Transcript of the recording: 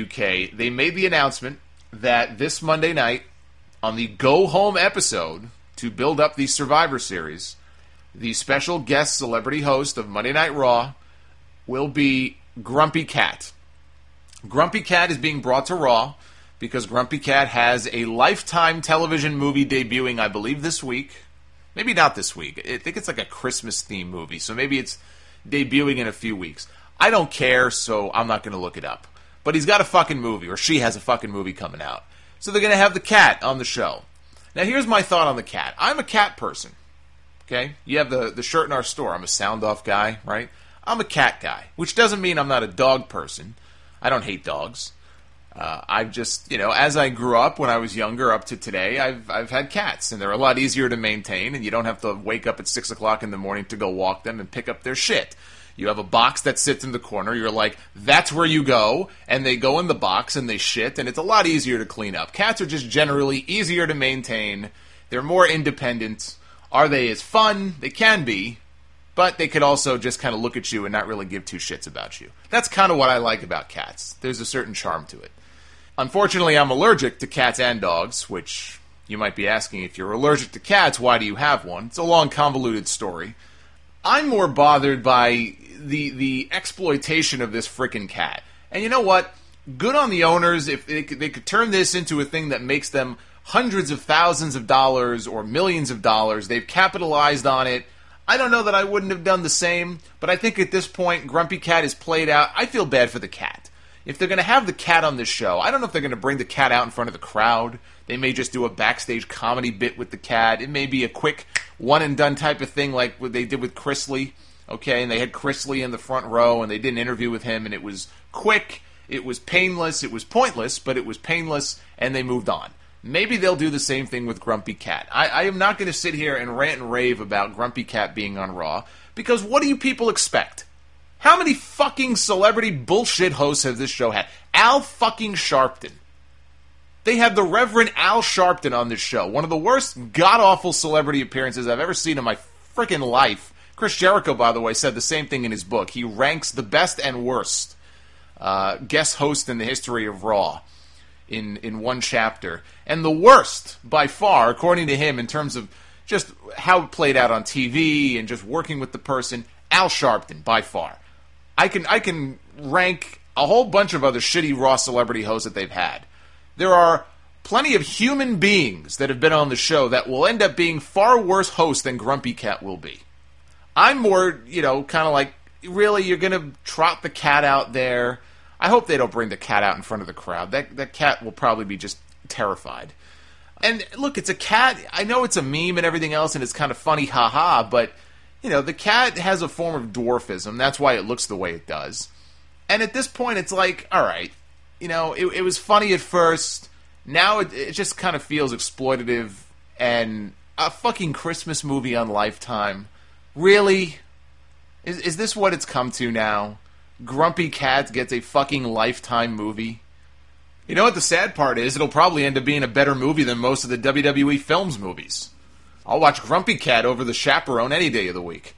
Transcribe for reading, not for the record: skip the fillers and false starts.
UK, they made the announcement that this Monday night, on the go-home episode to build up the Survivor Series, the special guest celebrity host of Monday Night Raw will be Grumpy Cat. Grumpy Cat is being brought to Raw because Grumpy Cat has a Lifetime television movie debuting, I believe, this week. Maybe not this week. I think it's like a Christmas-themed movie, so maybe it's debuting in a few weeks. I don't care, so I'm not going to look it up. But he's got a fucking movie, or she has a fucking movie coming out. So they're going to have the cat on the show. Now, here's my thought on the cat. I'm a cat person, okay? You have the shirt in our store. I'm a Sound Off guy, right? I'm a cat guy, which doesn't mean I'm not a dog person. I don't hate dogs. I've just, as I grew up when I was younger up to today, I've had cats, and they're a lot easier to maintain, and you don't have to wake up at 6 o'clock in the morning to go walk them and pick up their shit. You have a box that sits in the corner, you're like, that's where you go, and they go in the box and they shit, and it's a lot easier to clean up. Cats are just generally easier to maintain, they're more independent. Are they as fun? They can be. But they could also just kind of look at you and not really give two shits about you. That's kind of what I like about cats. There's a certain charm to it. Unfortunately, I'm allergic to cats and dogs, which you might be asking, if you're allergic to cats, why do you have one? It's a long, convoluted story. I'm more bothered by the exploitation of this frickin' cat. And you know what? Good on the owners if they could turn this into a thing that makes them hundreds of thousands of dollars or millions of dollars. They've capitalized on it. I don't know that I wouldn't have done the same, but I think at this point, Grumpy Cat is played out. I feel bad for the cat. If they're going to have the cat on this show, I don't know if they're going to bring the cat out in front of the crowd. They may just do a backstage comedy bit with the cat. It may be a quick one-and-done type of thing like what they did with Chris Lee, okay? And they had Chris Lee in the front row, and they did an interview with him, and it was quick, it was painless, it was pointless, but it was painless, and they moved on. Maybe they'll do the same thing with Grumpy Cat. I am not going to sit here and rant and rave about Grumpy Cat being on Raw, because what do you people expect? How many fucking celebrity bullshit hosts have this show had? Al fucking Sharpton. They had the Reverend Al Sharpton on this show. One of the worst, god-awful celebrity appearances I've ever seen in my freaking life. Chris Jericho, by the way, said the same thing in his book. He ranks the best and worst guest host in the history of Raw in one chapter. And the worst, by far, according to him, in terms of just how it played out on TV and just working with the person, Al Sharpton, by far. I can rank a whole bunch of other shitty Raw celebrity hosts that they've had. There are plenty of human beings that have been on the show that will end up being far worse hosts than Grumpy Cat will be. I'm more, kind of like, really, you're going to trot the cat out there? I hope they don't bring the cat out in front of the crowd. That cat will probably be just terrified. And look, it's a cat. I know it's a meme and everything else, and it's kind of funny, haha, but, the cat has a form of dwarfism. That's why it looks the way it does. And at this point, it's like, all right, it was funny at first. Now it just kind of feels exploitative, and a fucking Christmas movie on Lifetime. Really? Is this what it's come to now? Grumpy Cat gets a fucking Lifetime movie? You know what the sad part is? It'll probably end up being a better movie than most of the WWE Films movies. I'll watch Grumpy Cat over The Chaperone any day of the week.